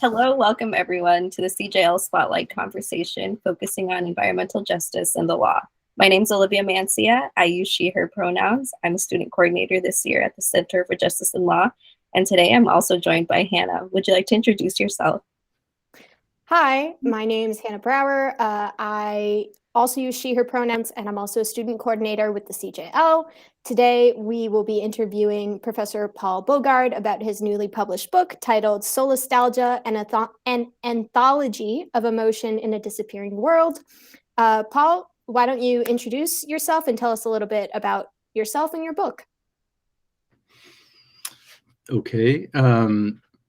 Hello, welcome everyone to the CJL Spotlight conversation focusing on environmental justice and the law. My name is Olivia Mancia. I use she, her pronouns. I'm a student coordinator this year at the Center for Justice and Law. And today I'm also joined by Hannah. Would you like to introduce yourself? Hi, my name is Hannah Brauer. I also use she, her pronouns, and I'm also a student coordinator with the CJL. Today, we will be interviewing Professor Paul Bogard about his newly published book titled Solastalgia, an Anthology of Emotion in a Disappearing World. Paul, why don't you introduce yourself and tell us a little bit about yourself and your book? Okay.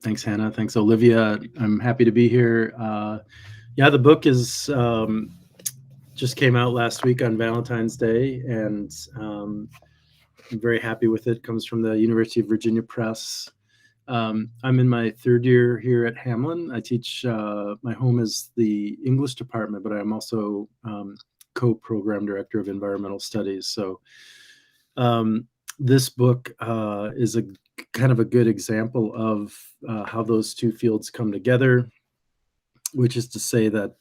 Thanks, Hannah. Thanks, Olivia. I'm happy to be here. The book is just came out last week on Valentine's Day, and I'm very happy with it. It comes from the University of Virginia Press. I'm in my third year here at Hamlin. I teach, my home is the English department, but I'm also co-program director of environmental studies. So this book is a kind of a good example of how those two fields come together, which is to say that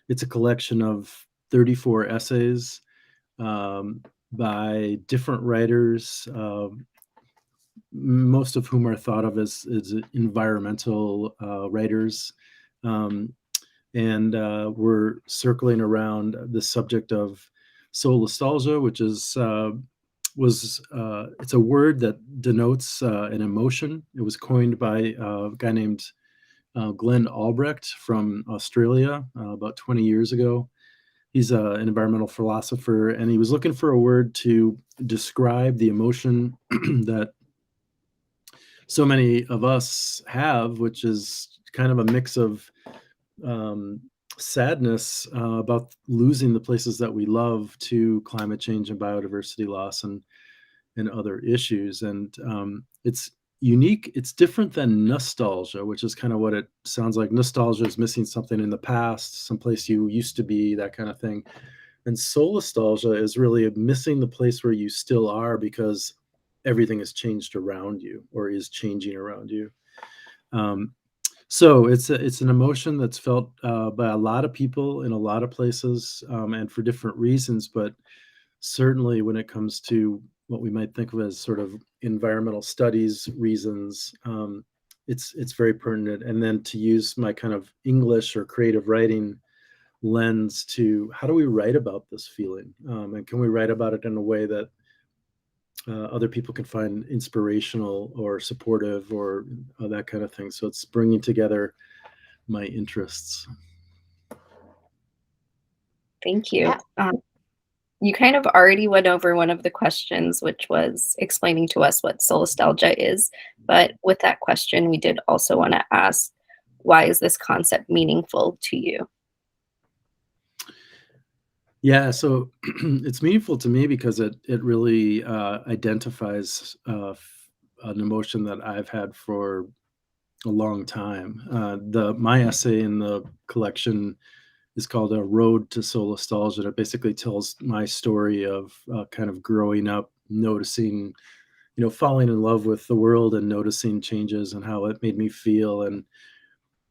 it's a collection of 34 essays by different writers, most of whom are thought of as environmental writers. And we're circling around the subject of solastalgia, which is it's a word that denotes an emotion. It was coined by a guy named Glenn Albrecht from Australia about 20 years ago. He's an environmental philosopher, and he was looking for a word to describe the emotion that so many of us have, which is kind of a mix of sadness about losing the places that we love to climate change and biodiversity loss and other issues. And it's unique. It's different than nostalgia, which is kind of what it sounds like. Nostalgia is missing something in the past, someplace you used to be, that kind of thing. And solastalgia is really missing the place where you still are because everything has changed around you or is changing around you. So it's an emotion that's felt by a lot of people in a lot of places and for different reasons, but certainly when it comes to what we might think of as sort of environmental studies reasons, it's very pertinent. And then to use my kind of English or creative writing lens to how do we write about this feeling? And can we write about it in a way that other people can find inspirational or supportive or that kind of thing. So it's bringing together my interests. Thank you. You kind of already went over one of the questions, which was explaining to us what solastalgia is. But with that question, we did also want to ask, why is this concept meaningful to you? Yeah, so it's meaningful to me because it really identifies an emotion that I've had for a long time. My essay in the collection is called A Road to Solastalgia. It basically tells my story of kind of growing up, noticing, falling in love with the world and noticing changes and how it made me feel. And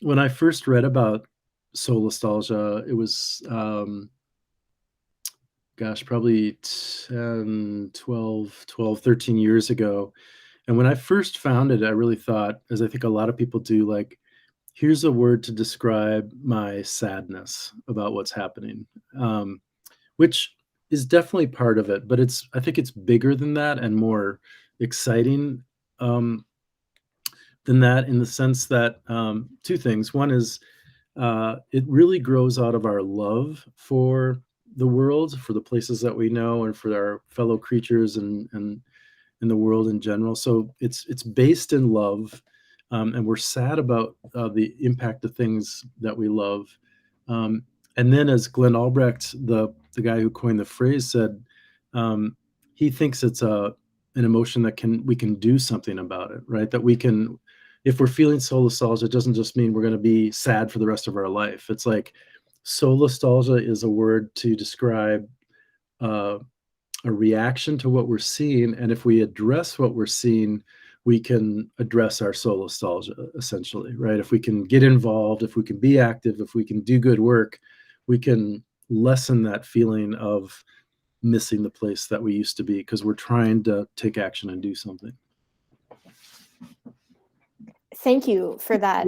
when I first read about solastalgia, it was probably 10, 12, 13 years ago. And when I first found it, I really thought, as I think a lot of people do, like, here's a word to describe my sadness about what's happening, which is definitely part of it. But I think it's bigger than that and more exciting than that, in the sense that two things. One is it really grows out of our love for the world, for the places that we know, and for our fellow creatures and in the world in general. So it's based in love, and we're sad about the impact of things that we love. And then, as Glenn Albrecht, the guy who coined the phrase, said, he thinks it's an emotion that we can do something about it, right? That we can, if we're feeling solastalgia, it doesn't just mean we're going to be sad for the rest of our life. It's like solastalgia is a word to describe a reaction to what we're seeing. And if we address what we're seeing, we can address our solastalgia, essentially, right? If we can get involved, if we can be active, if we can do good work, we can lessen that feeling of missing the place that we used to be because we're trying to take action and do something. Thank you for that.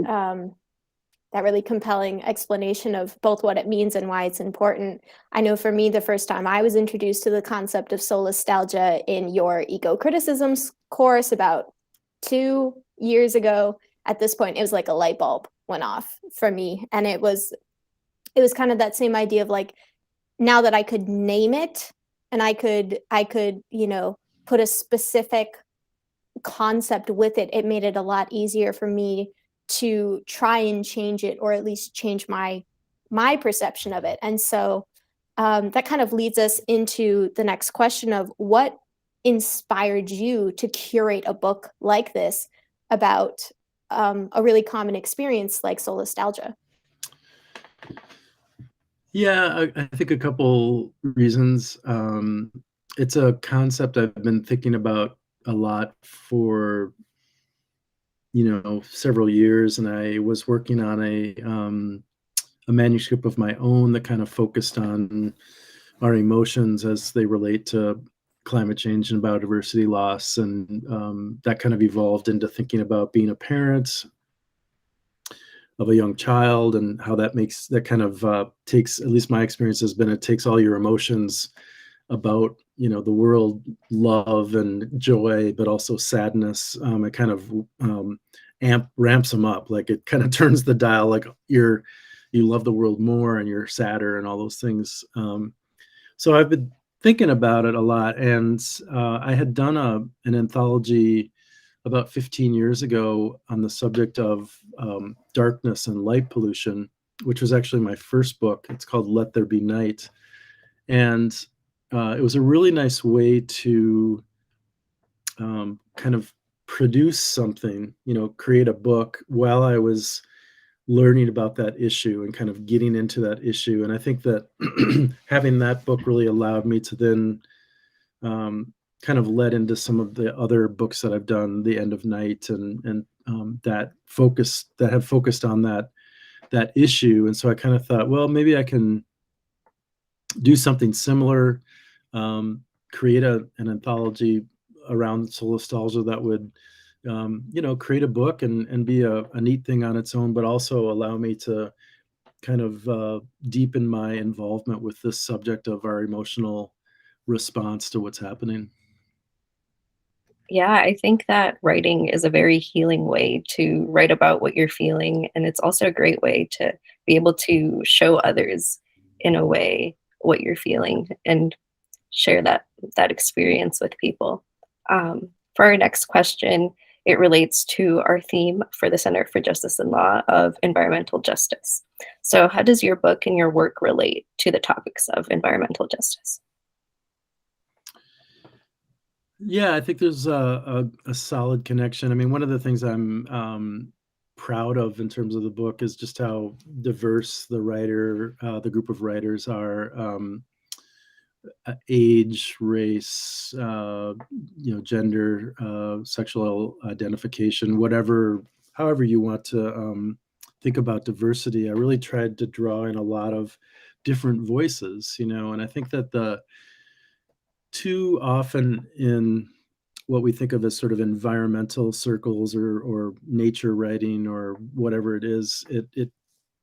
That really compelling explanation of both what it means and why it's important. I know for me, the first time I was introduced to the concept of solastalgia in your ego criticisms course about 2 years ago. At this point, it was like a light bulb went off for me. And it was kind of that same idea of like, now that I could name it and I could, put a specific concept with it, it made it a lot easier for me to try and change it, or at least change my perception of it. And so that kind of leads us into the next question of what inspired you to curate a book like this about a really common experience like solastalgia? Yeah, I think a couple reasons. It's a concept I've been thinking about a lot for several years, and I was working on a manuscript of my own that kind of focused on our emotions as they relate to climate change and biodiversity loss, and that kind of evolved into thinking about being a parent of a young child and how that kind of takes, at least my experience has been, it takes all your emotions about the world, love and joy, but also sadness. It kind of ramps them up. Like it kind of turns the dial. Like you love the world more and you're sadder and all those things. So I've been thinking about it a lot, and I had done an anthology about 15 years ago on the subject of darkness and light pollution, which was actually my first book. It's called Let There Be Night. And it was a really nice way to kind of produce something, create a book while I was learning about that issue and kind of getting into that issue. And I think that having that book really allowed me to then kind of led into some of the other books that I've done, The End of Night, and that have focused on that issue. And so I kind of thought, well, maybe I can do something similar, create an anthology around solastalgia that would, create a book and be a neat thing on its own, but also allow me to kind of deepen my involvement with this subject of our emotional response to what's happening. Yeah, I think that writing is a very healing way to write about what you're feeling. And it's also a great way to be able to show others in a way what you're feeling and share that experience with people. For our next question, it relates to our theme for the Center for Justice and Law of environmental justice. So how does your book and your work relate to the topics of environmental justice? Yeah, I think there's a solid connection. I mean, one of the things I'm proud of in terms of the book is just how diverse the group of writers are. Age, race, gender, sexual identification, however you want to think about diversity. I really tried to draw in a lot of different voices, and I think that too often in what we think of as sort of environmental circles or nature writing or whatever it is, it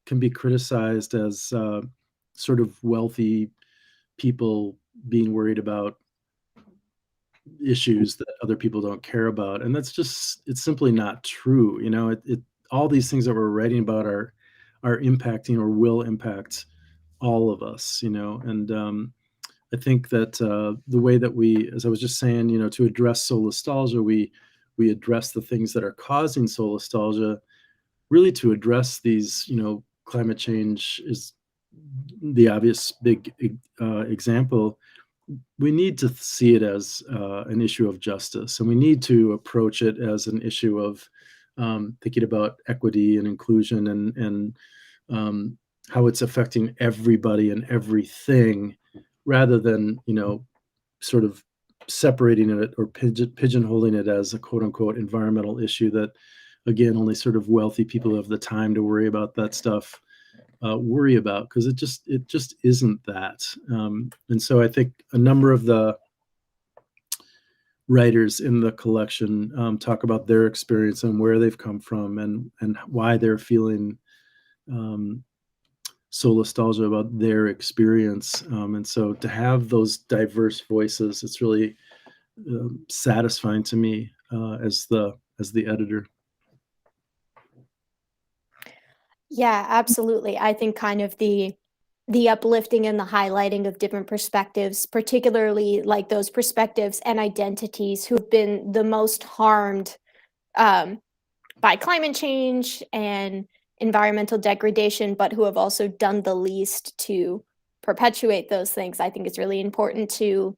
can be criticized as sort of wealthy people being worried about issues that other people don't care about. And it's simply not true. All these things that we're writing about are impacting or will impact all of us, and I think that the way that we, as I was just saying, to address solastalgia, we address the things that are causing solastalgia. Really, to address these, climate change is the obvious big example. We need to see it as an issue of justice, and we need to approach it as an issue of thinking about equity and inclusion and how it's affecting everybody and everything, rather than sort of separating it or pigeonholing it as a quote unquote environmental issue that, again, only sort of wealthy people who have the time to worry about that stuff worry about, because it just isn't that. And so I think a number of the writers in the collection talk about their experience and where they've come from and why they're feeling solastalgia about their experience. And so to have those diverse voices, it's really satisfying to me as the editor. Yeah, absolutely. I think kind of the uplifting and the highlighting of different perspectives, particularly like those perspectives and identities who've been the most harmed by climate change and environmental degradation, but who have also done the least to perpetuate those things. I think it's really important to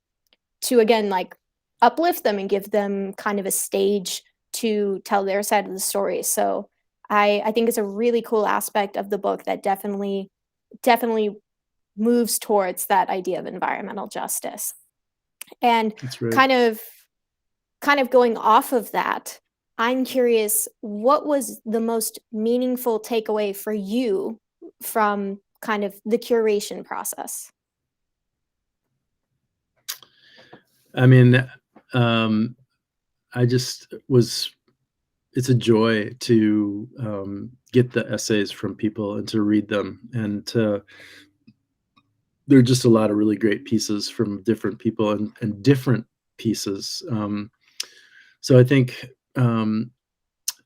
again, like, uplift them and give them kind of a stage to tell their side of the story. So I think it's a really cool aspect of the book that definitely moves towards that idea of environmental justice. And That's right. kind of going off of that, I'm curious, what was the most meaningful takeaway for you from kind of the curation process? I mean, I just was, it's a joy to get the essays from people and to read them. And there are just a lot of really great pieces from different people and different pieces. So I think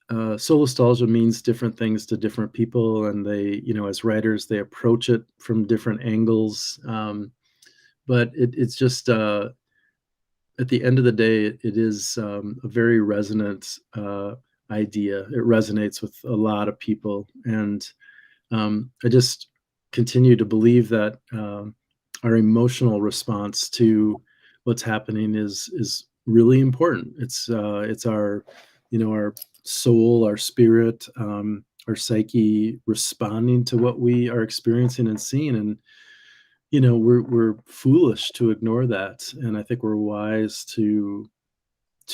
solastalgia means different things to different people. And they, as writers, they approach it from different angles. But it's just, at the end of the day, it is a very resonant idea. It resonates with a lot of people. And I just continue to believe that our emotional response to what's happening is really important. It's our, our soul, our spirit, our psyche responding to what we are experiencing and seeing. And we're foolish to ignore that, and I think we're wise to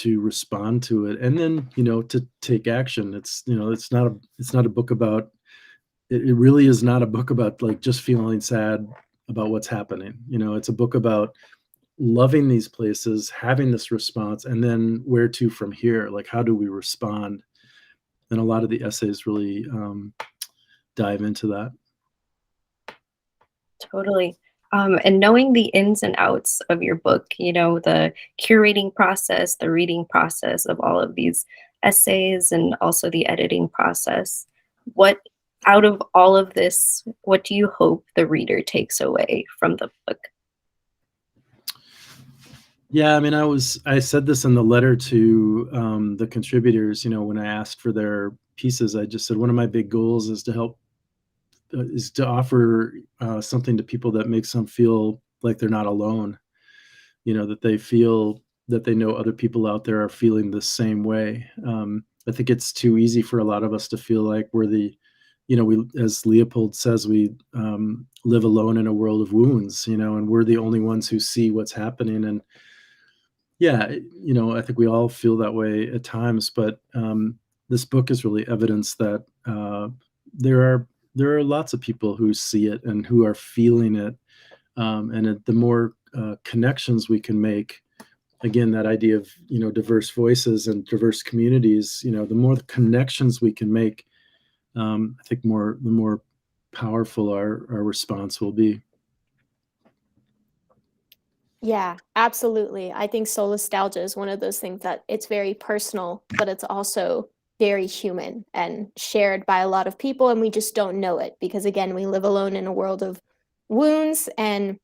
respond to it, and then to take action. It's not a book about, it really is not a book about like just feeling sad about what's happening. It's a book about loving these places, having this response, and then where to from here. Like, how do we respond? And a lot of the essays really dive into that. Totally. And knowing the ins and outs of your book, the curating process, the reading process of all of these essays, and also the editing process, out of all of this, what do you hope the reader takes away from the book? Yeah, I mean, I said this in the letter to the contributors, when I asked for their pieces. I just said one of my big goals is to offer something to people that makes them feel like they're not alone, that they feel that they know other people out there are feeling the same way. I think it's too easy for a lot of us to feel like we're we, as Leopold says, we live alone in a world of wounds, and we're the only ones who see what's happening. And yeah, I think we all feel that way at times, but this book is really evidence that there are lots of people who see it and who are feeling it. The more connections we can make, again, that idea of, diverse voices and diverse communities, the more the connections we can make, I think the more powerful our response will be. Yeah, absolutely. I think solastalgia is one of those things that it's very personal, but it's also very human and shared by a lot of people, and we just don't know it because, again, we live alone in a world of wounds, and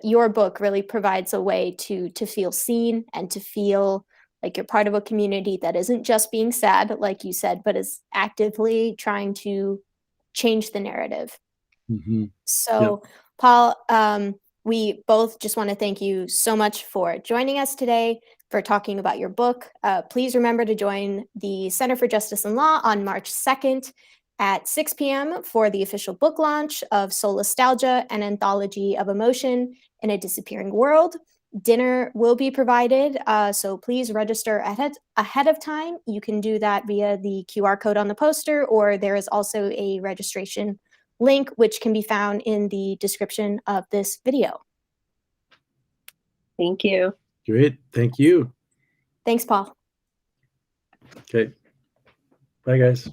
your book really provides a way to feel seen and to feel like you're part of a community that isn't just being sad, like you said, but is actively trying to change the narrative. Mm-hmm. So, Yep. Paul, we both just want to thank you so much for joining us today, for talking about your book. Please remember to join the Center for Justice and Law on March 2nd at 6 p.m. for the official book launch of Solastalgia, an Anthology of Emotion in a Disappearing World. Dinner will be provided, so please register ahead of time. You can do that via the QR code on the poster, or there is also a registration link which can be found in the description of this video. Thank you. Great. Thank you. Thanks, Paul. Okay. Bye, guys.